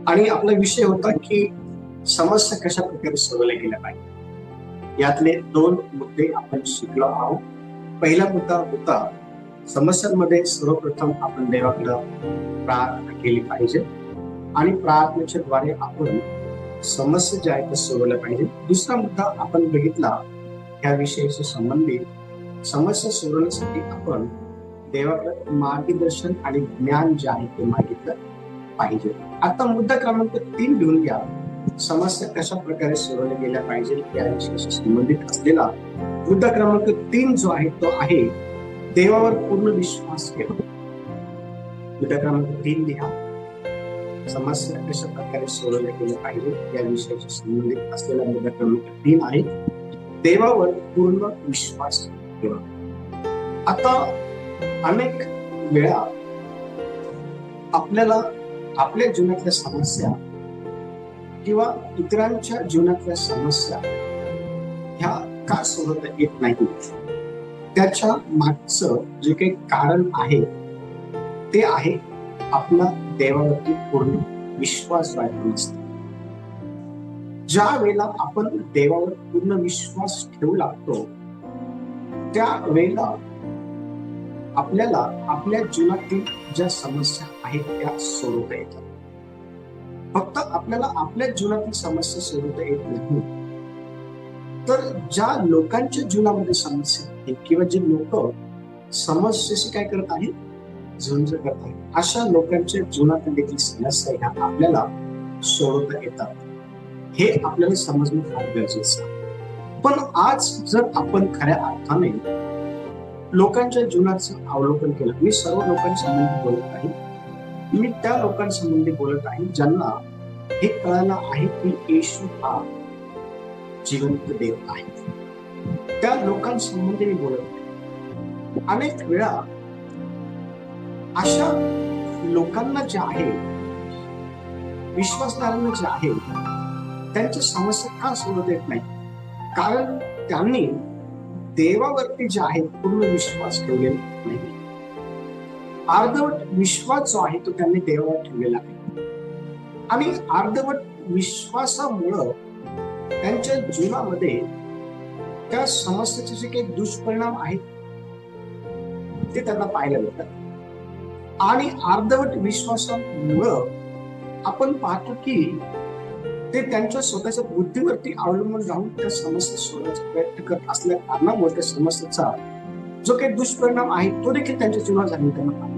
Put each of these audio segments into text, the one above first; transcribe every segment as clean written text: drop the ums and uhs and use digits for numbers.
आणि आपला विषय होता की समस्या कशा प्रकारे सोडवल्या गेल्या पाहिजे. यातले 2 मुद्दे आपण शिकलो आहोत. पहिला मुद्दा होता समस्यांमध्ये सर्वप्रथम आपण देवाकडे प्रार्थना केली पाहिजे आणि प्रार्थनेच्या द्वारे आपण समस्या ज्या आहेत त्या सोडवल्या पाहिजे. दुसरा मुद्दा आपण बघितला या विषयाशी संबंधित समस्या सोडवण्यासाठी आपण देवाकडे मार्गदर्शन आणि ज्ञान जे आहे ते मागितलं पाहिजे. आता मुद्दा क्रमांक 3 लिहून घ्या. समस्या कशा प्रकारे सोडवल्या गेल्या पाहिजे या विषयाशी संबंधित असलेला मुद्दा क्रमांक 3 जो आहे तो आहे देवावर पूर्ण विश्वास ठेवा. मुद्दा क्रमांक 3 लिहा. समस्या कशा प्रकारे सोडवल्या गेल्या पाहिजे या विषयाशी संबंधित असलेला मुद्दा क्रमांक 3 आहे देवावर पूर्ण विश्वास ठेवा. आता अनेक वेळा आपल्याला आपल्या जीवनातल्या समस्या किंवा इतरांच्या जीवनातल्या समस्या ह्या का सोडवता येत नाही, त्याच्या मागचं जे काही कारण आहे ते आहे आपला देवावरती पूर्ण विश्वास बाळगून असतो. ज्या वेळेला आपण देवावर पूर्ण विश्वास ठेवू लागतो त्या वेळेला आपल्याला आपल्या जीवनातील ज्या समस्या आहेत त्या सोडवता येतात. फक्त आपल्याला आपल्या जीवनातील समस्या सोडवता येत नाही, तर ज्या लोकांच्या जीवनामध्ये समस्या आहेत किंवा जे लोक समस्येशी काय करत आहेत, झुंज करत आहेत, अशा लोकांच्या जीवनातील देखील समस्या ह्या आपल्याला सोडवता येतात. हे आपल्याला समजणं फार गरजेचं आहे. पण आज जर आपण खऱ्या अर्थाने लोकांच्या जीवनाचं अवलोकन केलं, मी सर्व लोकांसंबंधी बोलत आहे, मी त्या लोकांसंबंधी बोलत आहे ज्यांना हे कळालं आहे की येशू हा जिवंत देव आहे. त्या लोकांसंबंधी मी बोलत आहे. अनेक वेळा अशा लोकांना जे आहे, विश्वासदारांना जे आहे, त्यांच्या समस्या का सोडवता येत नाही, कारण त्यांनी देवावरती जे आहे पूर्ण विश्वास ठेवलेला नाही. अर्धवट विश्वास जो आहे तो त्यांनी देवावर ठेवलेला आहे आणि अर्धवट विश्वासामुळं त्यांच्या जीवनामध्ये त्या समस्येचे जे काही दुष्परिणाम आहेत ते त्यांना पाहायला मिळतात. आणि अर्धवट विश्वासामुळं आपण पाहतो की ते त्यांच्या स्वतःच्या बुद्धीवरती अवलंबून राहून त्या समस्या सोडवण्याचा प्रयत्न करत असल्या कारणामुळे त्या समस्येचा जो काही दुष्परिणाम आहे तो देखील त्यांच्या जीवनात झालेला त्यांना पाहायला.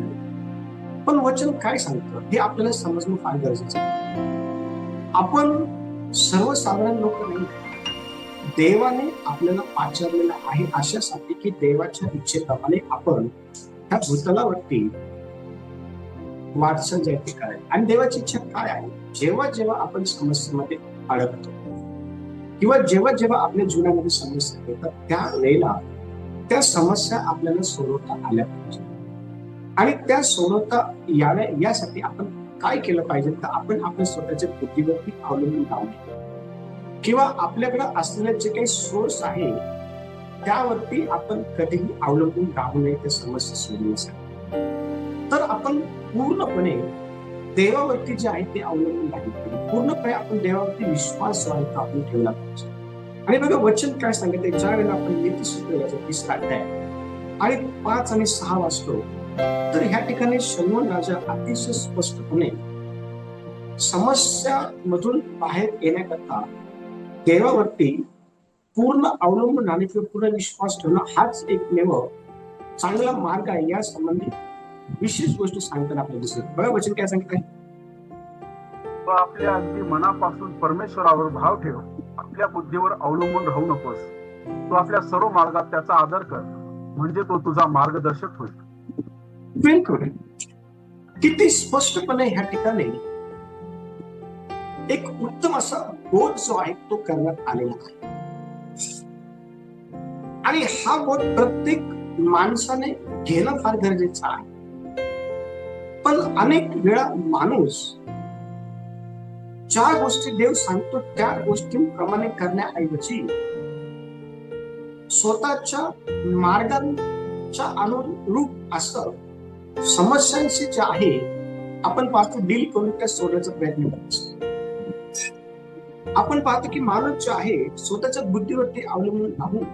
पण वचन काय सांगतं हे आपल्याला समजणं फार गरजेचं आहे. आपण सर्वसाधारण लोक नाही, देवाने आपल्याला पाचारलेलं आहे अशासाठी की देवाच्या इच्छेप्रमाणे आपण ह्या भूतलावरती वाटचाल जायची करायची. आणि देवाची इच्छा काय आहे, जेव्हा जेव्हा आपण समस्येमध्ये अडकतो किंवा जेव्हा जेव्हा आपल्या जीवनामध्ये समस्या येतात त्या वेळेला त्या समस्या आपल्याला सोडवता आल्या पाहिजे. आणि त्या सोडवता याव्या यासाठी आपण काय केलं पाहिजे, तर आपण आपल्या स्वतःच्या बुद्धीवरती अवलंबून राहू नये किंवा आपल्याकडे असलेले जे काही सोर्स आहे त्यावरती आपण कधीही अवलंबून राहू नये त्या समस्या सोडवण्यासाठी. तर आपण पूर्णपणे देवावरती जे आहे ते अवलंबून राहिलं पाहिजे. पूर्णपणे आपण देवावरती विश्वास जो आहे तो आपण ठेवला पाहिजे. आणि बघा वचन काय सांगते, ज्या वेळेला आपण नीतिसूत्र याचा 3रा अध्याय आणि 5 आणि 6 वाचतो तर ह्या ठिकाणी शलोमोन राजा अतिशय स्पष्टपणे समस्या मधून बाहेर येण्याकरता देवावरती पूर्ण अवलंबून राहणे किंवा पूर्ण विश्वास ठेवणं हाच एकमेव चांगला मार्ग आहे या संबंधी विशेष गोष्ट सांगताना आपल्याला दिसत. बघा वचन काय सांगत आहे, तो आपल्या अगदी मनापासून परमेश्वरावर भाव ठेव, आपल्या बुद्धीवर अवलंबून राहू नकोस. तू आपल्या सर्व मार्गात त्याचा आदर कर, म्हणजे तो तुझा मार्गदर्शक होईल. बिलकुल किती स्पष्टपणे ह्या ठिकाणी एक उत्तम असा बोध जो आहे तो करण्यात आलेला आहे. आणि हा बोध प्रत्येक माणसाने घेणं फार गरजेचं आहे. पण अनेक वेळा माणूस ज्या गोष्टी देव सांगतो त्या गोष्टींप्रमाणे करण्याऐवजी स्वतःच्या मार्गांच्या अनुरूप असं समस्यांशी जे आहे आपण पाहतो डील करून त्या सोडण्याचा प्रयत्न करत असतो. आपण पाहतो की माणूस जो आहे स्वतःच्या बुद्धीवरती अवलंबून राहून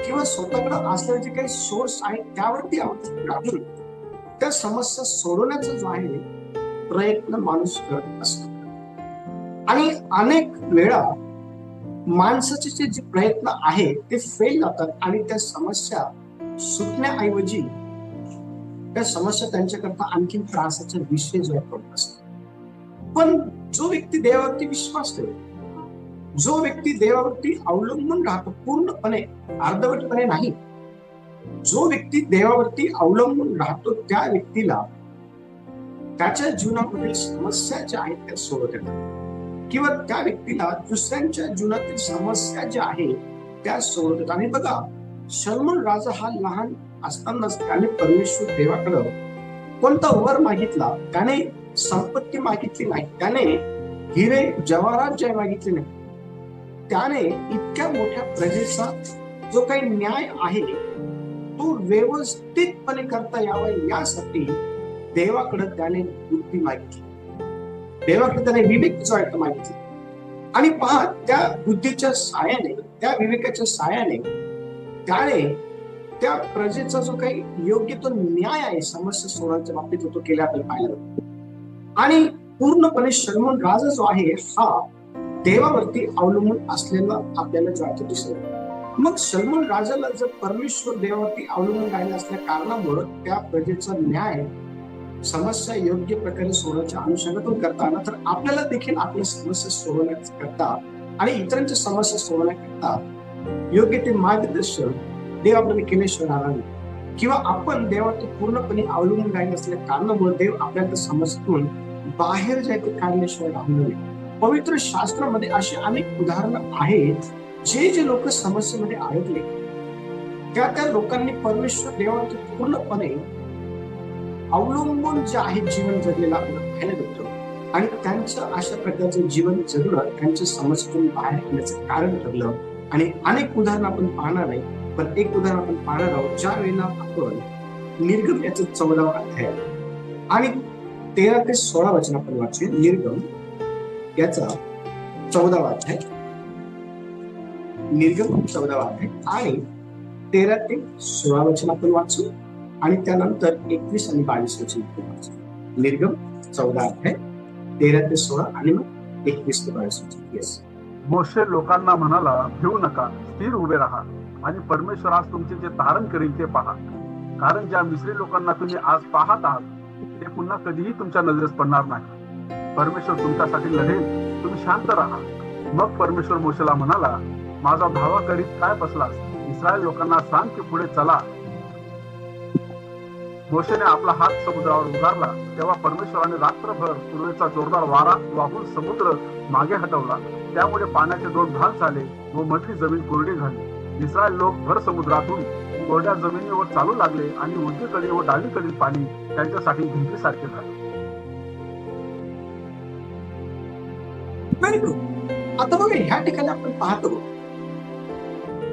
किंवा स्वतःकडे असलेले जे काही सोर्स आहे त्यावरती अवलंबून राहून त्या समस्या सोडवण्याचा जो आहे प्रयत्न माणूस करत असतो. आणि अनेक वेळा माणसाचे जे प्रयत्न आहे ते फेल जातात आणि त्या समस्या सुटण्याऐवजी त्या समस्या त्यांच्याकरता आणखी त्रासाचा विषय जो आहे पडत असतो. पण जो व्यक्ती देवावरती विश्वास ठेवतो, जो व्यक्ती देवावरती अवलंबून राहतो पूर्णपणे, अर्धवटपणे नाही, जो व्यक्ती देवावरती अवलंबून राहतो त्या व्यक्तीला त्याच्या जीवनामधील समस्या ज्या आहेत त्या सोडवता येतात किंवा त्या व्यक्तीला दुसऱ्यांच्या जीवनातील समस्या ज्या आहेत त्या सोडवतात. आणि बघा, शलोमोन राजा हा लहान असतानाच त्याने परमेश्वर देवाकडे कोणता वर मागितला? त्याने संपत्ती मागितली नाही, त्याने हिरे जवाहरात जे मागितले नाही, त्याने इतक्या मोठ्या प्रजेचा जो काही न्याय आहे तो व्यवस्थितपणे करता यावा यासाठी देवाकडे त्याने बुद्धी मागितली, देवाकडे त्याने विवेक जो आहे तो मागितला. आणि पहा, त्या बुद्धीच्या साहाय्याने, त्या विवेकाच्या साहाय्याने त्याने त्या प्रजेचा जो काही योग्य तो न्याय आहे समस्या सोडवण्याच्या बाबतीत तो केला आपल्याला पाहिलं. आणि पूर्णपणे शलोमोन राजा जो आहे हा देवावरती अवलंबून असलेला आपल्याला जो आहे तो दिसतो. मग शलोमोन राजाला जर परमेश्वर देवावरती अवलंबून राहिला असल्या कारणामुळे त्या प्रजेचा न्याय समस्या योग्य प्रकारे सोडवण्याच्या अनुषंगातून करता आला तर आपल्याला देखील आपल्या समस्या सोडवण्याकरता आणि इतरांच्या समस्या सोडवण्याकरता योग्य ते मार्गदर्शन देव आपल्याला केल्याशिवाय राहणार नाही. किंवा आपण देवावरती पूर्णपणे अवलंबून राहिला असल्या कारणामुळे देव आपल्याला समस्येतून बाहेर जे ते काढल्याशिवाय राहणार नाही. पवित्र शास्त्रामध्ये अशी अनेक उदाहरणं आहेत जे लोक समस्येमध्ये अडकले त्या लोकांनी परमेश्वर देवावरती पूर्णपणे अवलंबून जे आहे जीवन जगलेलं आपल्याला पाहायला भेटतो. आणि त्यांचं अशा प्रकारचं जीवन जगणं त्यांच्या समस्येतून बाहेर येण्याचं कारण ठरलं. आणि अनेक उदाहरणं आपण पाहणार नाही, पण एक उदाहरण आपण पाहणार आहोत ज्या वेळेला आपण निर्गम याचा 14वा अध्याय आणि 13 ते 16 वचन आपण वाचूया. निर्गम याचा 14वा अध्याय, निर्गम 14वा अध्याय आणि 13 ते 16 वचन आपण वाचू आणि त्यानंतर 21 आणि 22 वचन आपण वाचू. निर्गम 14 अध्याय 13 ते 16 आणि मग 21 ते 22 वचन. येस. मोशे लोकांना म्हणाला, भिवू नका, स्थिर उभे राहा आणि परमेश्वर आज तुमचे जे तारण करील ते पहा. कारण ज्या मिस्री लोकांना तुम्ही आज पाहत आहात ते पुन्हा कधीही तुमच्या नजरेस पडणार नाही. परमेश्वर तुमच्यासाठी लढेल, तुम्ही शांत राहा. मग परमेश्वर मोशेला म्हणाला, माझा धावा करीत काय बसलास? इस्रायल लोकांना सांग की पुढे चला. मोशेने आपला हात समुद्रावर उगारला तेव्हा परमेश्वराने रात्रभर पूर्वेचा जोरदार वारा वाहून समुद्र मागे हटवला. त्यामुळे पाण्याचे 2 भाग झाले व मधली जमीन कोरडी झाली. इस्रायल लोक भर समुद्रातून कोरड्या जमिनीवर चालू लागले आणि उजवीकडे व डावीकडील पाणी त्यांच्यासाठी भिंतीसारखे झाले. Very good. आता बघा, ह्या ठिकाणी आपण पाहतो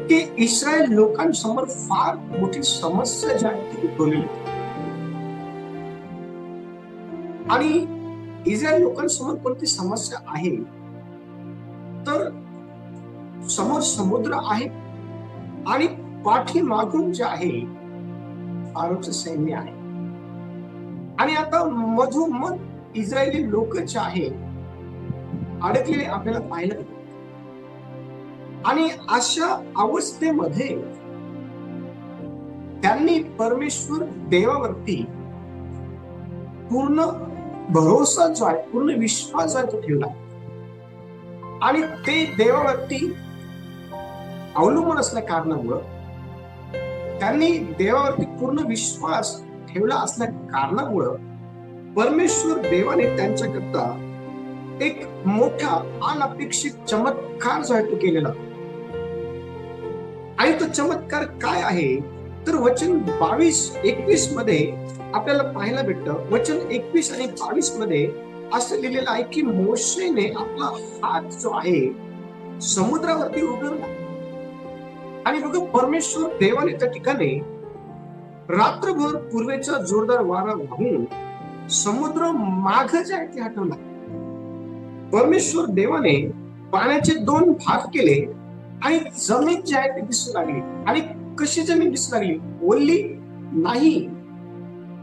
की इस्रायल लोकांसमोर फार मोठी समस्या जी आहे ती उद्भवली. आणि इस्रायल लोकांसमोर कोणती समस्या आहे तर समोर समुद्र आहे आणि पाठीमागून जे आहे फारोचं सैन्य आहे. आणि आता मधोमध इस्रायली लोक जे आहे अडकलेले आपल्याला पाहायला मिळतात. आणि अशा अवस्थेमध्ये त्यांनी परमेश्वर देवावरती पूर्ण भरोसा जो आहे, पूर्ण विश्वास जो आहे तो ठेवला. आणि ते देवावरती अवलंबून असल्या कारणामुळं, त्यांनी देवावरती पूर्ण विश्वास ठेवला असल्या कारणामुळं परमेश्वर देवाने त्यांच्याकरता एक मोठा अनपेक्षित चमत्कार जो आहे तो केलेला. आणि तो चमत्कार काय आहे तर वचन 22-21 मध्ये आपल्याला पाहायला भेटतं. वचन 21 आणि 22 मध्ये असं लिहिलेलं आहे की मोशेने आपला हात जो आहे समुद्रावरती उघडला. आणि बघा, परमेश्वर देवाने त्या ठिकाणी रात्रभर पूर्वेचा जोरदार वारा वाहून समुद्र माग जे आहे ते हटवला. परमेश्वर देवाने पाण्याचे 2 भाग केले आणि जमीन जी आहे ती दिसू लागली. आणि कशी जमीन दिसू लागली? ओली नाही.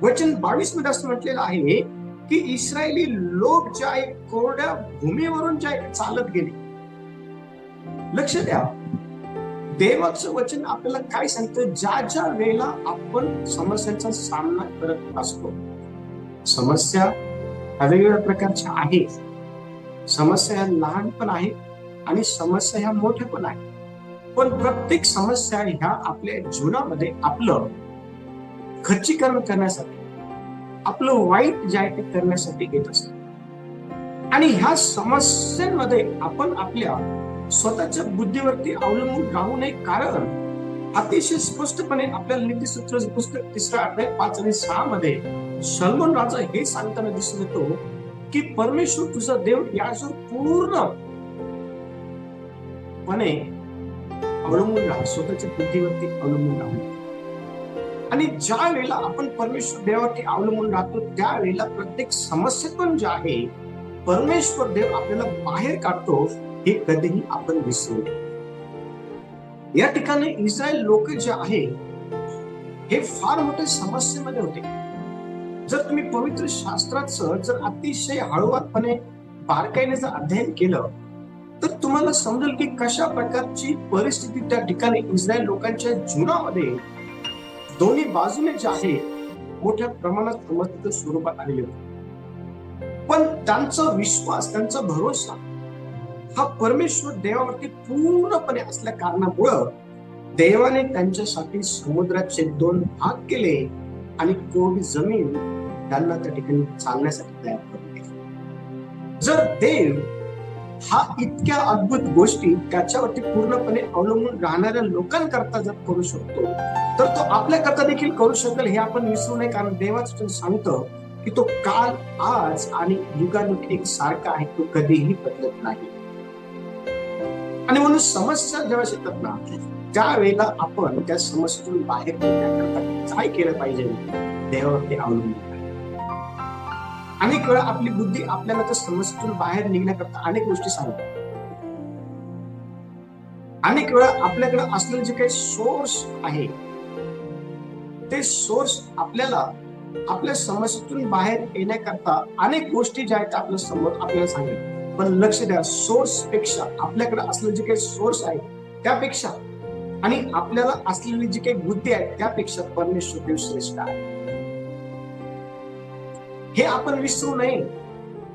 वचन 22 मध्ये असं म्हटलेलं आहे की इस्रायली लोक जे आहे कोरड्या भूमीवरून जे आहे चालत गेले. लक्ष द्या, देवाचं वचन आपल्याला काय सांगतं? ज्या ज्या वेळेला आपण समस्यांचा सामना करत असतो, समस्या वेगवेगळ्या प्रकारच्या आहेत. समस्या ह्या लहान पण आहेत आणि समस्या ह्या मोठ्या पण आहेत. पण प्रत्येक समस्या ह्या आपल्या जीवनामध्ये आपलं खच्चीकरण करण्यासाठी, आपलं वाईट जे आहे ते करण्यासाठी येत असतं. आणि ह्या समस्यांमध्ये आपण आपल्या स्वतःच्या बुद्धीवरती अवलंबून राहू नये. कारण अतिशय स्पष्टपणे आपल्याला नीतिसूत्र पुस्तक 3 अध्याय 5 आणि 6 मध्ये सलोमन राजा हे सांगताना दिसून येतो की परमेश्वर तुझा देव याच्यावर पूर्णपणे अवलंबून राहा, स्वतःच्या बुद्धीवरती अवलंबून राहू. आणि ज्या वेळेला आपण परमेश्वर देवावरती अवलंबून राहतो त्यावेळेला प्रत्येक समस्येतून जे आहे परमेश्वर देव आपल्याला बाहेर काढतो, हे कधीही आपण विसरू नये. या ठिकाणी इस्रायल लोक जे आहे हे फार मोठ्या समस्येमध्ये होते. जर तुम्ही पवित्र शास्त्राचं जर अतिशय हळूवारपणे बारकाईने जर अध्ययन केलं तर तुम्हाला समजेल की कशा प्रकारची परिस्थिती त्या ठिकाणी इस्रायल लोकांच्या जीवनामध्ये दोन्ही बाजूने जे आहे मोठ्या प्रमाणात समस्येच्या स्वरूपात आलेले होते. पण त्यांचा विश्वास, त्यांचा भरोसा हा परमेश्वर देवावरती पूर्णपणे असल्या कारणामुळं देवाने त्यांच्यासाठी समुद्राचे 2 भाग केले आणि कोरडी जमीन त्यांना त्या ठिकाणी चालण्यासाठी तयार करून दिली. जर देव हा इतक्या अद्भुत गोष्टी त्याच्यावरती पूर्णपणे अवलंबून राहणाऱ्या लोकांकरता जर करू शकतो तर तो आपल्याकरता देखील करू शकेल, हे आपण विसरू नये. कारण देवाचं सांगतं की तो काल, आज आणि युगानुग एक सारखा आहे, तो कधीही बदलत नाही. आणि म्हणून समस्या जेव्हा येतात ना त्यावेळेला आपण त्या समस्येतून बाहेर पडण्याकरता काय केलं पाहिजे? देवावरती अवलंबून. अनेक वेळा आपली बुद्धी आपल्याला त्या समस्येतून बाहेर निघण्याकरता अनेक गोष्टी सांगते. अनेक वेळा आपल्याकडे असलेले जे काही सोर्स आहे ते सोर्स आपल्याला आपल्या समस्येतून बाहेर येण्याकरता अनेक गोष्टी ज्या आहेत आपल्या समोर आपल्याला सांगेल. पण लक्ष द्या, सोर्स पेक्षा आपल्याकडे असलेले जे काही सोर्स आहे त्यापेक्षा आणि आपल्याला असलेली जी काही बुद्धी आहे त्यापेक्षा परमेश्वर देव श्रेष्ठ आहे, हे आपण विसरू नये.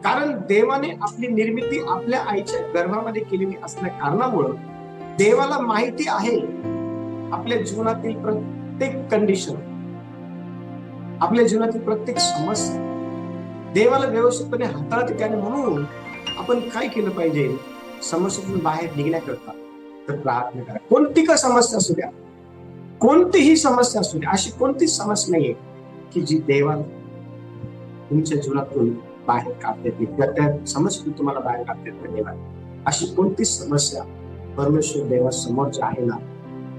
कारण देवाने आपली निर्मिती आपल्या आईच्या गर्भामध्ये केलेली असल्या कारणामुळं देवाला माहिती आहे आपल्या जीवनातील प्रत्येक कंडिशन, आपल्या जीवनातील प्रत्येक समस्या देवाला व्यवस्थितपणे हाताळत येते. आणि म्हणून आपण काय केलं पाहिजे? समस्येतून बाहेर निघण्याकरता तर प्रार्थना करा. कोणती का समस्या असू द्या, कोणतीही समस्या असू द्या, अशी कोणतीच समस्या नाहीये की जी देवाला तुमच्या जीवनातून बाहेर काढता येते किंवा त्या समस्येतून तुम्हाला बाहेर काढता येत नाही. अशी कोणतीच समस्या परमेश्वर देवासमोर जे आहे ना,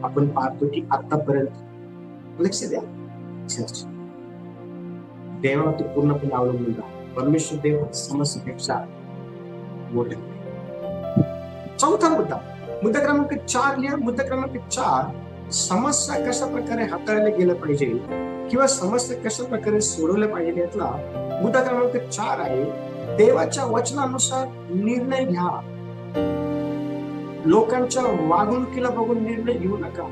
आपण पाहतो की आतापर्यंत लक्ष द्या, देवावरती पूर्णपणे अवलंबून राहा. परमेश्वर देव समस्येपेक्षा मोठे. चौथा मुद्दा क्रमांक 4 लिहा. मुद्दा क्रमांक 4, समस्या कशा प्रकारे हाताळल्या गेल्या पाहिजे किंवा समस्या कशा प्रकारे सोडवल्या पाहिजे यातला मुद्दा क्रमांक 4 आहे, देवाच्या वचनानुसार निर्णय घ्या. लोकांच्या वागणुकीला बघून निर्णय घेऊ नका.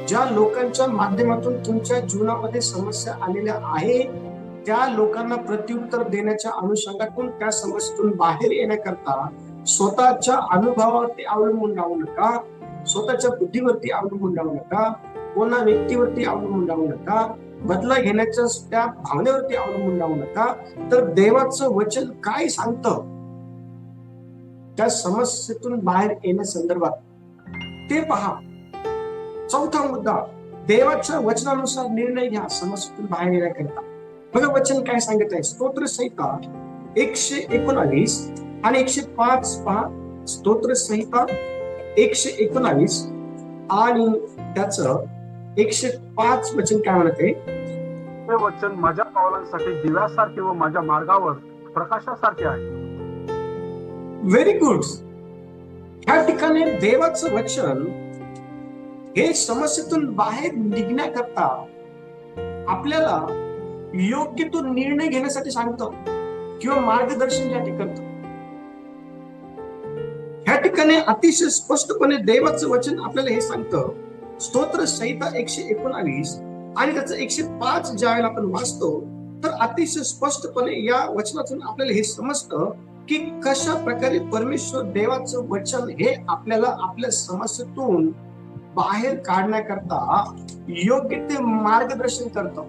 ज्या लोकांच्या माध्यमातून तुमच्या जीवनामध्ये समस्या आलेल्या आहेत त्या लोकांना प्रत्युत्तर देण्याच्या अनुषंगातून त्या समस्येतून बाहेर येण्याकरता स्वतःच्या अनुभवावरती अवलंबून राहू नका, स्वतःच्या बुद्धीवरती अवलंबून राहू नका, कोणा व्यक्तीवरती अवलंबून राहू नका, बदला घेण्याच्या त्या भावनेवरती अवलंबून राहू नका. तर देवाचं वचन काय सांगतं त्या समस्येतून बाहेर येण्यासंदर्भात ते पहा. चौथा मुद्दा, देवाच्या वचनानुसार निर्णय घ्या समस्येतून बाहेर येण्याकरता. बघा वचन काय सांगत आहे. स्तोत्र संहिता 119 आणि 105 पहा. स्तोत्र संहिता 119 आणि त्याचं 105 वचन काय म्हणत आहे, हे वचन माझ्या पावलांसाठी दिव्यासारखे व माझ्या मार्गावर प्रकाशासारखे आहे. Very good. ह्या ठिकाणी देवाचं वचन हे समस्येतून बाहेर निघण्याकरता आपल्याला योग्य तो निर्णय घेण्यासाठी सांगतो किंवा मार्गदर्शन ज्या ठिकाणी करतो. ह्या ठिकाणी अतिशय स्पष्टपणे देवाचं वचन आपल्याला हे सांगतं. स्तोत्र संहिता 119 आणि त्याचं 105 ज्या वेळेला आपण वाचतो तर अतिशय स्पष्टपणे या वचनातून आपल्याला हे समजतं की कशा प्रकारे परमेश्वर देवाचं वचन हे आपल्याला आपल्या समस्येतून बाहेर काढण्याकरता योग्य ते मार्गदर्शन करतं.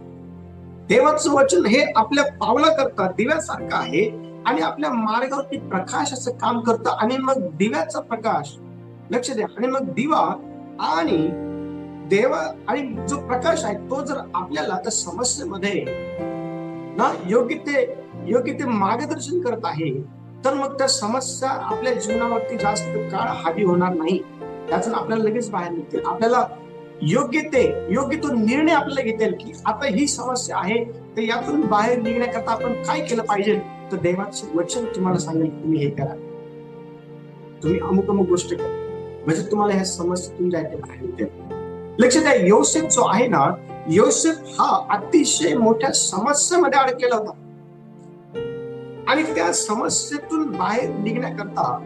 देवाचं वचन हे आपल्या पावलाकरता दिव्यासारखं आहे आणि आपल्या मार्गावरती प्रकाशाचं काम करतं. आणि मग दिव्याचा प्रकाश, लक्ष द्या, आणि मग दिवा आणि देवा आणि जो प्रकाश आहे तो जर आपल्याला त्या समस्येमध्ये ना योग्य ते मार्गदर्शन करत आहे तर मग त्या समस्या आपल्या जीवनावरती जास्त काळ हावी होणार नाही. त्यातून आपल्याला लगेच बाहेर निघतील. आपल्याला योग्य तो निर्णय आपल्याला घेता की आता ही समस्या आहे तर यातून बाहेर निघण्याकरता आपण काय केलं पाहिजे. तर देवाचे वचन तुम्हाला सांगेल तुम्ही हे करा, तुम्ही अमुक गोष्ट करा, म्हणजे तुम्हाला ह्या समस्येतून जायचं बाहेर निघेल. लक्षात द्या, योसेफ जो आहे ना, योसेफ हा अतिशय मोठ्या समस्येमध्ये अडकलेला होता आणि त्या समस्येतून बाहेर निघण्याकरता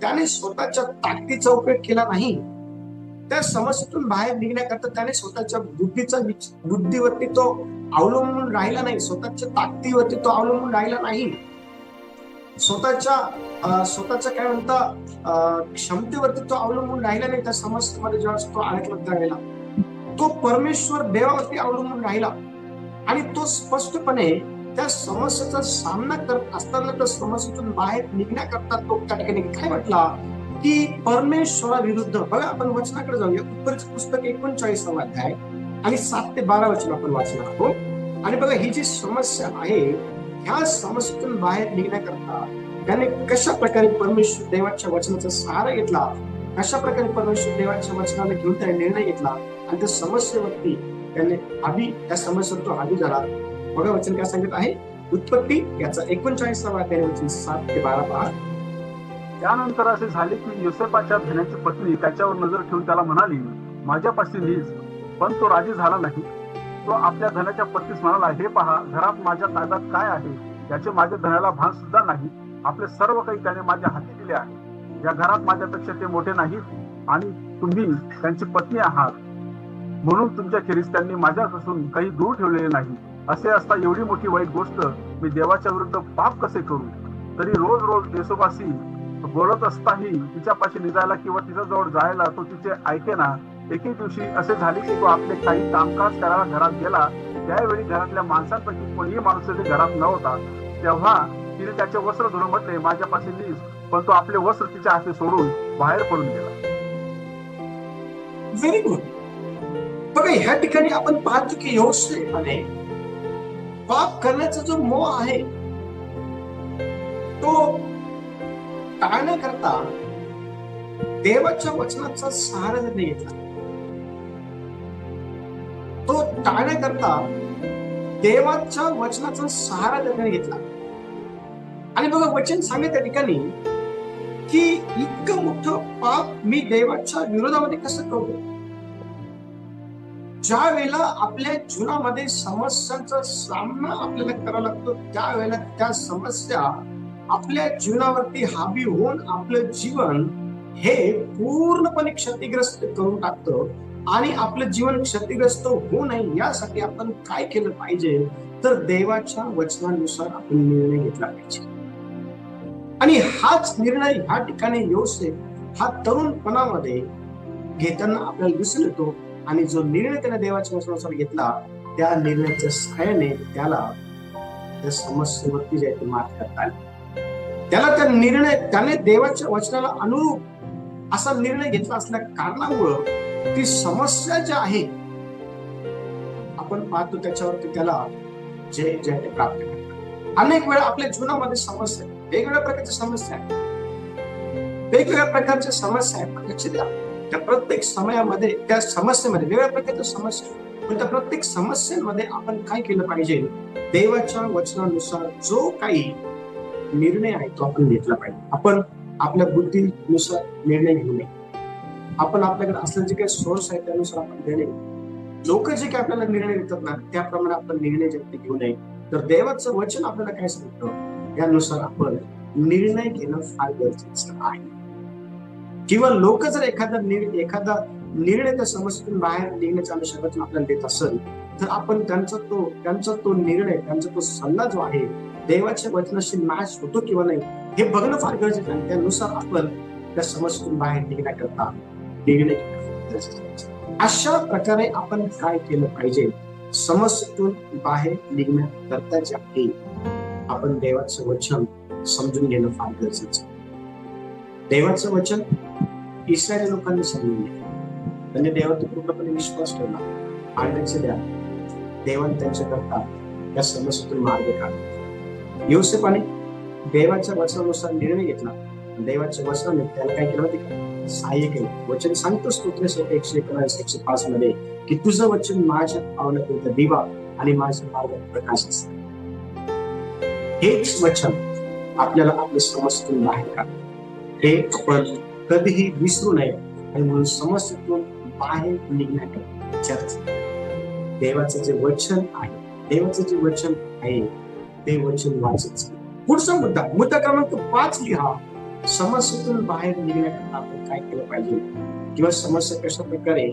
त्याने स्वतःच्या ताकदीचा उपयोग केला नाही. त्या समस्येतून बाहेर निघण्याकरता त्याने स्वतःच्या बुद्धीवरती तो अवलंबून राहिला नाही, स्वतःच्या ताकदीवरती तो अवलंबून राहिला नाही, स्वतःच्या काय म्हणता क्षमतेवरती तो अवलंबून राहिला नाही. त्या समस्येमध्ये जेव्हा तो अडकला त्यावेळेला तो परमेश्वर देवावरती अवलंबून राहिला आणि तो स्पष्टपणे त्या समस्येचा सामना करत असताना त्या समस्येतून बाहेर निघण्याकरता तो त्या ठिकाणी काय म्हटला की परमेश्वराविरुद्ध. बघा आपण वचनाकडे जाऊया. उत्पत्तीचे पुस्तक 39 अध्याय आणि 7 ते 12 वचन आपण वाचणार आहोत. आणि बघा ही जी समस्या आहे ह्या समस्येतून बाहेर निघण्याकरता त्याने कशा प्रकारे परमेश्वर देवाच्या वचनाचा सहारा घेतला, कशा प्रकारे परमेश्वर देवाच्या वचनाला घेऊन त्याने निर्णय घेतला आणि त्या समस्येवरती त्याने त्या समस्येवर तो हावी झाला. बघा वचन काय सांगत आहे. उत्पत्ती याचा 39 अध्याय वचन 7 ते 12 पहा. त्यानंतर असे झाले की योसेफाच्या धनाची पत्नी त्याच्यावर नजर ठेवून त्याला म्हणाली, माझ्यापाशी नीज. पण तो राजी झाला नाही. तो आपल्या धनाच्या पत्नीस म्हणाला, हे पहा, घरात माझ्या ताब्यात काय आहे याचे माझ्या धनाला भान सुद्धा नाही. आपले सर्व काही त्याने माझ्या हाती दिले आहे. या घरात माझ्यापेक्षा ते मोठे नाहीत आणि तुम्ही त्यांची पत्नी आहात, म्हणून तुमच्या खेरीज त्यांनी माझ्यापासून काही दूर ठेवलेले नाही. असे असता एवढी मोठी वाईट गोष्ट मी देवाच्या विरुद्ध पाप कसे करू. तरी रोज रोज योसेफाशी बोलत असताही तिच्यापाशी निघायला किंवा तिच्या जवळ जायला तो तिचे ऐकेना. एके दिवशी असे झाले की तो आपले काही कामकाज करायला घरात गेला. त्यावेळी घरातल्या माणसांपैकी कोणीही माणूस तिथे घरात नव्हता. तेव्हा तिने त्याचे वस्त्र धुवून म्हटले, माझ्यापाशी नीज. पण तो आपले वस्त्र तिच्या हाती सोडून बाहेर पडून गेला. Very good. बघा ह्या ठिकाणी आपण पाहतो की योसेफने पाप करण्याचा जो मोह आहे तो टाळण्याकरता देवाच्या वचनाचा सहारा त्याने घेतला. तो टाळण्याकरता देवाच्या वचनाचा सहारा त्याने घेतला. आणि बघा वचन सांगत त्या ठिकाणी की इतकं मोठं पाप मी देवाच्या विरोधामध्ये कसं करू. ज्या वेळेला आपल्या जीवनामध्ये समस्यांचा सामना आपल्याला करावा लागतो त्यावेळेला त्या समस्या आपल्या जीवनावरती हावी होऊन आपलं जीवन हे पूर्णपणे क्षतिग्रस्त करून टाकतं. आणि आपलं जीवन क्षतिग्रस्त होऊ नये यासाठी आपण काय केलं पाहिजे तर देवाच्या वचनानुसार आपण निर्णय घेतला पाहिजे. आणि हाच निर्णय ह्या ठिकाणी योसेफ हा तरुणपणामध्ये घेताना आपल्याला दिसून येतो. आणि जो निर्णय त्याने देवाच्या वचनानुसार घेतला त्या निर्णयाच्या सहाय्याने त्याला त्या समस्येवरती जे मात करता आली. त्याने देवाच्या वचनाला अनुरूप असा निर्णय घेतला असल्या कारणामुळं ती समस्या जी आहे आपण पाहतो त्याच्यावरती त्याला जय जय प्राप्त करतात. अनेक वेळा आपल्या जीवनामध्ये समस्या वेगवेगळ्या प्रकारच्या समस्या आहेत, वेगवेगळ्या प्रकारच्या समस्या आहेत. लक्ष द्या, त्या प्रत्येक समयामध्ये त्या समस्येमध्ये वेगवेगळ्या प्रकारच्या समस्या. पण त्या प्रत्येक समस्येमध्ये आपण काय केलं पाहिजे, देवाच्या वचनानुसार जो काही निर्णय आहे तो आपण घेतला पाहिजे. आपण आपल्या बुद्धीनुसार निर्णय घेऊ नये. आपण आपल्याकडे असलेले जे काही सोर्स आहे त्यानुसार आपण निर्णय, लोक जे काही आपल्याला निर्णय देतात ना त्याप्रमाणे आपण निर्णय जे घेऊ नये. तर देवाचं वचन आपल्याला काय सांगतं त्यानुसार आपण निर्णय घेणं फार गरजेचं आहे. किंवा लोक जर एखादा निर्णय त्या समस्येतून बाहेर निघण्याच्या अनुषंगातून आपल्याला देत असेल तर आपण त्यांचा तो निर्णय, त्यांचा तो सल्ला जो आहे देवाच्या वचनाशी मॅच होतो किंवा नाही हे बघणं फार गरजेचं आहे. त्यानुसार आपण त्या समस्येतून बाहेर निघण्याकरता निर्णय घेणं. अशा प्रकारे आपण काय केलं पाहिजे, समस्येतून बाहेर निघण्याकरता जे आहे आपण देवाचं वचन समजून घेणं फार गरजेचं आहे. देवाचं वचन इस्रायली लोकांनी समजून घेतलं, त्यांनी देवावर पूर्णपणे विश्वास ठेवला आणि लक्ष द्या देवाने त्यांच्याकरता त्या समस्येतून मार्ग काढला. योसेफाने देवाच्या वचनानुसार निर्णय घेतला, देवाच्या वचनाने त्याला काय केलं माहिती, सहाय्य केलं. वचन सांगतो स्तोत्र 119:105 मध्ये की तुझं वचन माझ्या पावलापर्यंत दिवा आणि माझ्या मार्गात प्रकाश असतं. हेच वचन आपल्याला आपल्या समस्येतून बाहेर काढतं. हे आपण कधीही विसरू नये आणि म्हणून समस्येतून बाहेर निघण्याकरता देवाचं जे वचन आहे ते वचन वाचायचं. पुढचा मुद्दा क्रमांक 5 लिहा. समस्येतून बाहेर निघण्याकरता आपण काय केलं पाहिजे किंवा समस्या कशा प्रकारे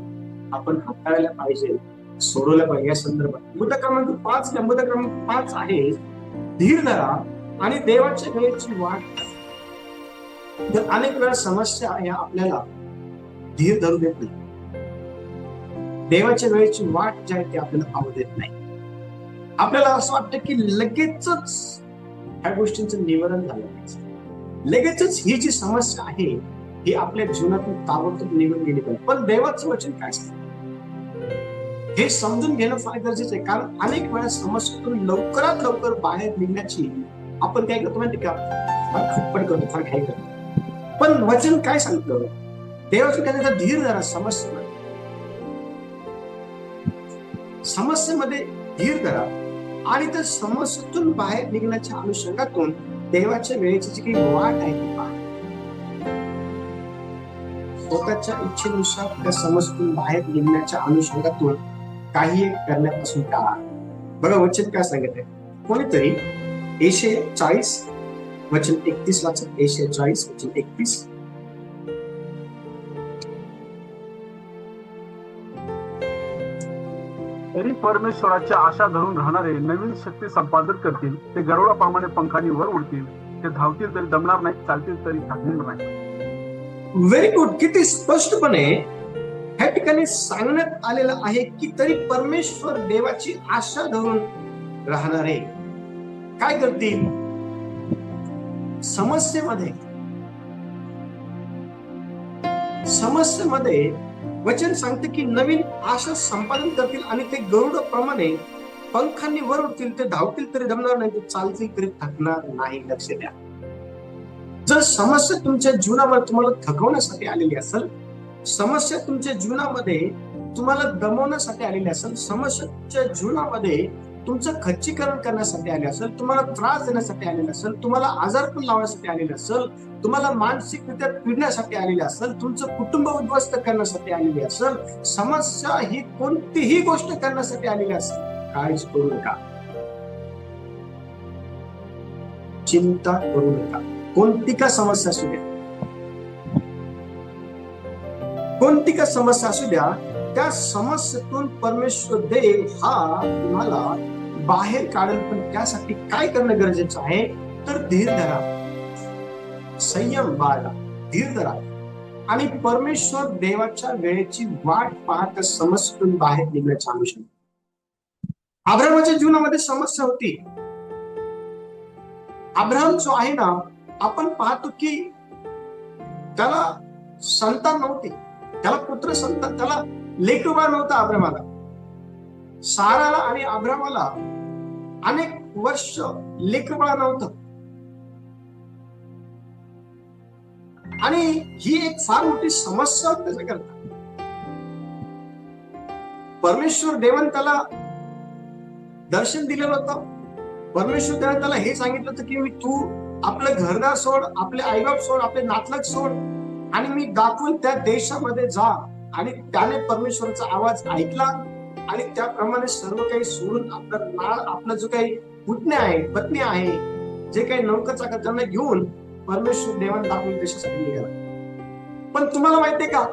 आपण हाताळायला पाहिजे, सोडवल्या पाहिजे या संदर्भात मुद्दा क्रमांक 5 लिहा. मुद्दा क्रमांक 5 आहे धीर धरा आणि देवाच्या वेळेची वाट. तर अनेक वेळा समस्या या आपल्याला धीर धरू देत नाही, देवाच्या वेळेची वाट जी आहे ती आपल्याला पाहू देत नाही. आपल्याला असं वाटतं की लगेचच ह्या गोष्टींचं निवारण झालं पाहिजे, लगेचच ही जी समस्या आहे ही आपल्या जीवनातून ताबडतोब निघून गेली पाहिजे. पण देवाचं वचन काय सांगतं हे समजून घेणं फार गरजेचं आहे. कारण अनेक वेळा समस्येतून लवकरात लवकर बाहेर निघण्याची आपण काय करतो माहिती का, फार खटपट करतो, फार घाई करतो. पण वचन काय सांगतं, देवाचं काय सांगतं, धीर धरा. समस्येमध्ये धीर धरा आणि त्या समस्येतून बाहेर निघण्याच्या अनुषंगातून देवाच्या वेळेची जी काही वाट आहे ती पहा. स्वतःच्या इच्छेनुसार त्या समस्येतून बाहेर निघण्याच्या अनुषंगातून काही एक करण्यापासून टाळा. बघा वचन काय सांगत आहे, कोणीतरी यशाया 40 वचन 31 वाचा. यशाया 40 वचन 31. तरी परमेश्वराच्या आशा धरून राहणारे नवीन शक्ती संपादन करतील. ते गरुडाप्रमाणे पंखांनी वर उडतील. ते धावतील तरी दमणार नाही, चालतील तरी थकणार नाही. Very good. किती स्पष्टपणे ह्या ठिकाणी सांगण्यात आलेलं आहे की तरी परमेश्वर देवाची आशा धरून राहणारे काय करतील, समस्येमध्ये वचन सांगते की नवीन आशा संपादन करतील आणि ते गरुडाप्रमाणे पंखांनी वर उडतील. ते धावतील तरी दमणार नाही, ते चालतील तरी थकणार नाही. लक्ष द्या, जर समस्या तुमच्या जीवनामध्ये तुम्हाला थकवण्यासाठी आलेली असेल, समस्या तुमच्या जीवनामध्ये तुम्हाला दमवण्यासाठी आलेली असेल, समस्या तुमच्या जीवनामध्ये तुमचं खच्चीकरण करण्यासाठी आले असेल, तुम्हाला त्रास देण्यासाठी आलेला असेल, तुम्हाला आजारपण लावण्यासाठी आलेले असेल, तुम्हाला मानसिकरित्या पिडण्यासाठी आलेली असेल, तुमचं कुटुंब उद्ध्वस्त करण्यासाठी आलेली असेल, समस्या ही कोणतीही गोष्ट करण्यासाठी आलेली असेल, काळजी करू नका, चिंता करू नका. कोणती का समस्या असू द्या, कोणती का समस्या असू द्या, त्या समस्येतून परमेश्वर देव हा तुम्हाला बाहेर काढेल. पण त्यासाठी काय करणं गरजेचं आहे, तर धीर धरा, संयम बाळगा, धीर धरा आणि परमेश्वर देवाच्या वेळेची वाट पाहत समस्येतून बाहेर निघण्याच्या अनुषंगाने. अब्राहमाच्या जीवनामध्ये समस्या होती. अब्राहम जो आहे ना, आपण पाहतो की त्याला संतान नव्हती, त्याला पुत्र संतान, त्याला लेकरबाळ नव्हता. अब्राहमाला, साराला आणि अब्राहमाला अनेक वर्ष लेकरबाळ नव्हतं. आणि ही एक फार मोठी समस्या होती त्याच्याकरता. परमेश्वर देवाने त्याला दर्शन दिलेलं होतं. परमेश्वर देवाने त्याला हे सांगितलं होतं की मी तू आपलं घरदार सोड, आपले आईबाप सोड, आपले नातलग सोड आणि मी दाखवून त्या देशामध्ये जा. आणि त्याने परमेश्वराचा आवाज ऐकला आणि त्याप्रमाणे सर्व काही सोडून आपला जो काही पुतण्या आहे, पत्नी आहे, जे काही नौका चाकर त्यांना घेऊन परमेश्वर देवाने दाखवून देशासाठी निघाला. पण तुम्हाला माहितीये का,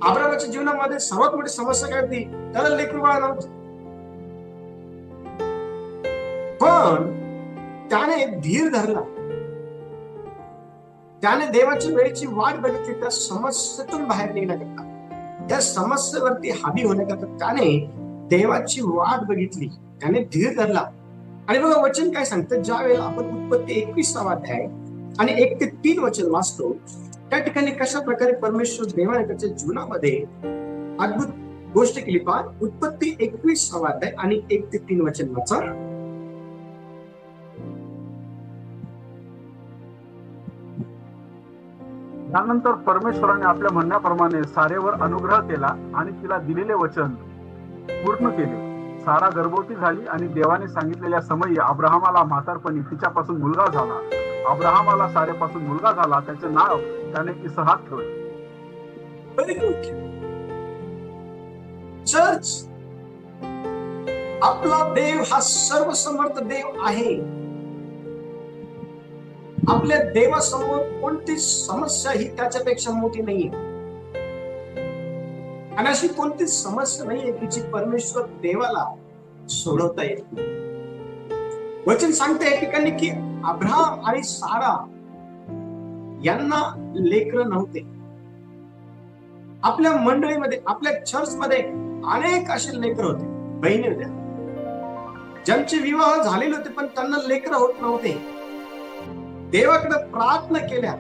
अब्रामाच्या जीवनामध्ये सर्वात मोठी समस्या काय होती? त्याला लेकरू बाळ नव्हतं. पण त्याने धीर धरला, त्याने देवाच्या वेळेची वाट बघितली. त्या समस्येतून बाहेर निघण्याकरता, त्या समस्येवरती हावी होण्याकरता त्याने देवाची वाट बघितली, त्याने धीर धरला. आणि बघा वचन काय सांगतं, ज्या वेळेला आपण उत्पत्ती 21 अध्याय आणि 1 ते 3 वचन वाचतो, त्या ठिकाणी कशा प्रकारे परमेश्वर देवाने त्याच्या जीवनामध्ये अद्भुत गोष्ट केली पहा. उत्पत्ती 21 अध्याय आणि 1 ते 3 वचन वाचा. त्यानंतर परमेश्वराने आपल्या म्हणण्याप्रमाणे सारेवर अनुग्रह केला आणि तिला दिलेले वचन पूर्ण केले. सारा गर्भवती झाली आणि देवाने सांगितलेल्या समयी अब्राहमाला म्हातारपणी तिच्यापासून मुलगा झाला. अब्राहमाला सारेपासून मुलगा झाला, त्याचे नाव त्याने इसहाक ठेवले. Very good. चर्च, आपला देव हा सर्वसमर्थ देव आहे. आपल्या देवासमोर कोणतीच समस्या ही त्याच्यापेक्षा मोठी नाहीये. आणि अशी कोणतीच समस्या नाहीये की जी परमेश्वर देवाला सोडवता येत नाही. वचन सांगते या ठिकाणी की अब्राहम आणि सारा यांना लेकरं नव्हते. आपल्या मंडळीमध्ये, आपल्या चर्चमध्ये अनेक असे लेकर होते, बहिणी होत्या, ज्यांचे विवाह झालेले होते पण त्यांना लेकर होत नव्हते. देवाकडे प्रार्थना केल्या,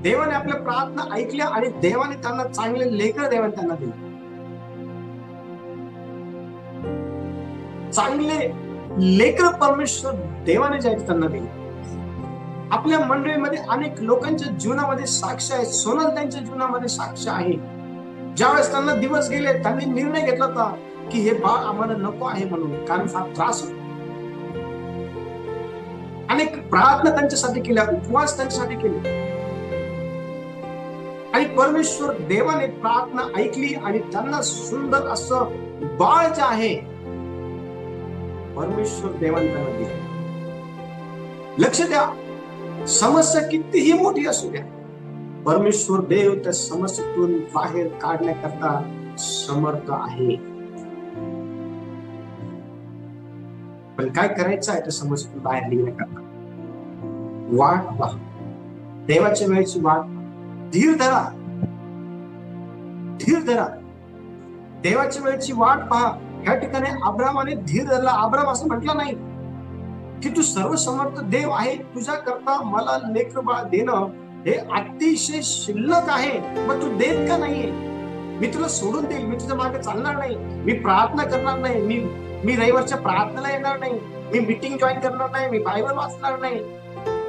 देवाने आपल्या प्रार्थना ऐकल्या आणि देवाने त्यांना चांगले लेकर देवाने त्यांना दिले. चांगले लेकर परमेश्वर देवाने जे त्यांना दिले. आपल्या मंडळीमध्ये अनेक लोकांच्या जीवनामध्ये साक्ष आहे. सोनल त्यांच्या जीवनामध्ये साक्ष आहे. ज्यावेळेस त्यांना दिवस गेले, त्यांनी निर्णय घेतला होता की हे बाळ आम्हाला नको आहे म्हणून, कारण फार त्रास होतो. अनेक प्रार्थना त्यांच्यासाठी केल्या, उपवास त्यांच्यासाठी केले आणि परमेश्वर देवाने प्रार्थना ऐकली आणि त्यांना सुंदर असं बाळ जे आहे परमेश्वर देवाने त्यांना दिले. लक्ष द्या, समस्या कितीही मोठी असू द्या, परमेश्वर देव त्या समस्येतून बाहेर काढण्याकरता समर्थ आहे. पण काय करायचं आहे त्या समस्येतून बाहेर निघण्याकरता? वाट पहा, देवाच्या वेळेची वाट. धीर धरा, धीर धरा, देवाच्या वेळेची वाट पहा. ह्या ठिकाणी अब्रामाने धीर धरला. अब्राम असं म्हटलं नाही की तू सर्वसमर्थ देव आहे, तुझ्या करता मला लेकर बाळ देणं हे अतिशय शिल्लक आहे, मग तू देत का नाहीये? मी तुला सोडून देईल, मी तुझ्या मागे चालणार नाही, मी प्रार्थना करणार नाही, मी रविवारच्या प्रार्थनेला येणार नाही, मी मीटिंग जॉईन करणार नाही, मी बायबल वाचणार नाही,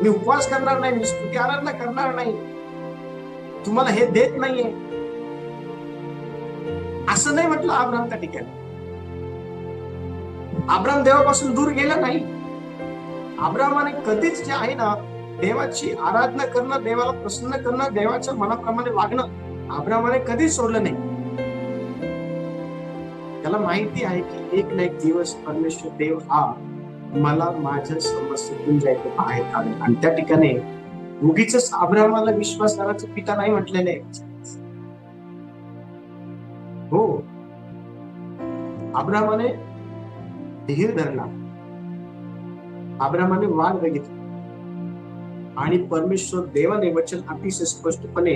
मी उपवास करणार नाही, मी स्तुती आराधना करणार नाही, तुम्हाला हे देत नाहीये असं नाही म्हटलं अब्राम त्या ठिकाणी. अब्राम देवापासून दूर गेला नाही. अब्रामाने कधीच जे आहे ना, देवाची आराधना करणं, देवाला प्रसन्न करणं, देवाच्या मनाप्रमाणे वागणं अब्रामाने कधीच सोडलं नाही. त्याला माहिती आहे की एक ना एक दिवस परमेश्वर देव हा मला माझ्या समस्येतून जायचं बाहेर काढेल. आणि त्या ठिकाणी उगीच अब्रामाला विश्वासदाराचा पिता नाही म्हटलेले. हो, अब्रामाने धीर धरला, अब्रामाने वाट बघितली आणि परमेश्वर देवाने वचन अतिशय स्पष्टपणे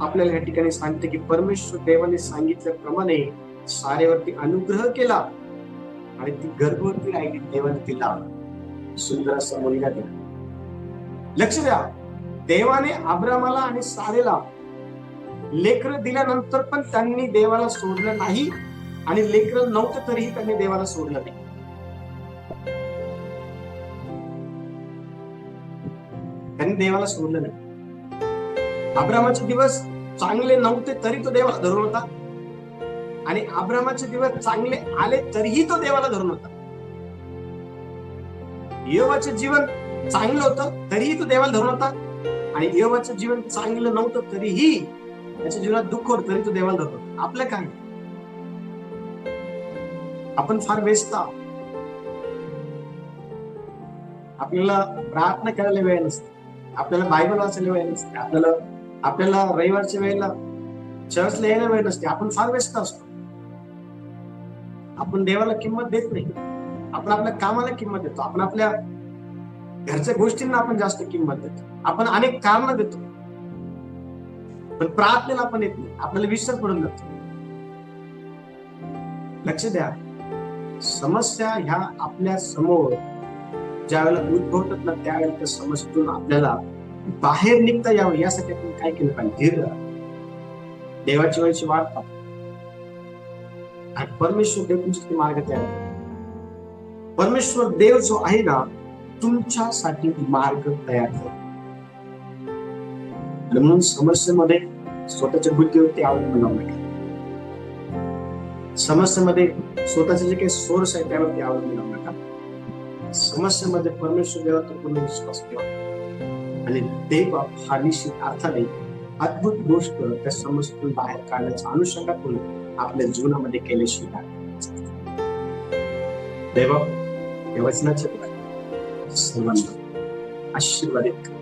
आपल्याला या ठिकाणी सांगते की परमेश्वर देवाने सांगितल्याप्रमाणे सारेवरती अनुग्रह केला आणि ती गर्भवती राहिली. देवाने तिला सुंदर असा मुलगा दिला. लक्ष द्या, देवाने अब्रामाला आणि सारेला लेकरं दिल्यानंतर पण त्यांनी देवाला सोडलं नाही आणि लेकरं नव्हतं तरीही त्यांनी देवाला सोडलं नाही. त्यांनी देवाला सोडलं नाही. अब्रामाचे दिवस चांगले नव्हते तरी तो देवाला धरून होता आणि अब्रामाचे दिवस चांगले आले तरीही तो देवाला धरून होता. योबाचे जीवन चांगलं होतं तरीही तो देवाला धरून होता, आणि योबाचं जीवन चांगलं नव्हतं तरीही त्याच्या जीवनात दुःख होतं तरी तो देवाला धरून होता. आपलं काय? आपण फार व्यस्त आहोत. आपल्याला प्रार्थना करायला वेळ नसते, आपल्याला बायबल वाचायला वेळ नसते, आपल्याला रविवारच्या वेळेला चर्चला यायला वेळ नसते. आपण फार व्यस्त असतो. आपण देवाला किंमत देत नाही. आपण आपल्या कामाला किंमत देतो, आपण आपल्या घरच्या गोष्टींना आपण जास्त किंमत देतो, आपण अनेक कारण देतो, पण प्रार्थनेला आपण येत नाही. आपल्याला विसर पडून जातो. लक्ष द्या, समस्या ह्या आपल्या समोर ज्या वेळेला उद्भवतात ना, त्यावेळेला त्या समस्येतून आपल्याला बाहेर निघता यावं यासाठी आपण काय केलं पाहिजे? धीर, देवाची वेळची वाट पाहतो आणि परमेश्वर देव तुमच्यासाठी मार्ग तयार करतो. परमेश्वर देव जो आहे ना, तुमच्यासाठी मार्ग तयार करतो. म्हणून समस्येमध्ये स्वतःच्या बुद्धीवरती अवलंबून राहू नका. समस्येमध्ये स्वतःचे जे काही सोर्स आहे त्यावरती अवलंबून राहू नका. समस्येमध्ये परमेश्वर देवावर पूर्ण विश्वास ठेवा, आणि देव हा निश्चित अर्थाने अद्भुत गोष्ट त्या समस्येतून बाहेर काढण्याच्या अनुषंगातून आपल्या जीवनामध्ये केल्याशिवाय देव या वचनाच्या द्वारे सर्वांना आशीर्वादित करा.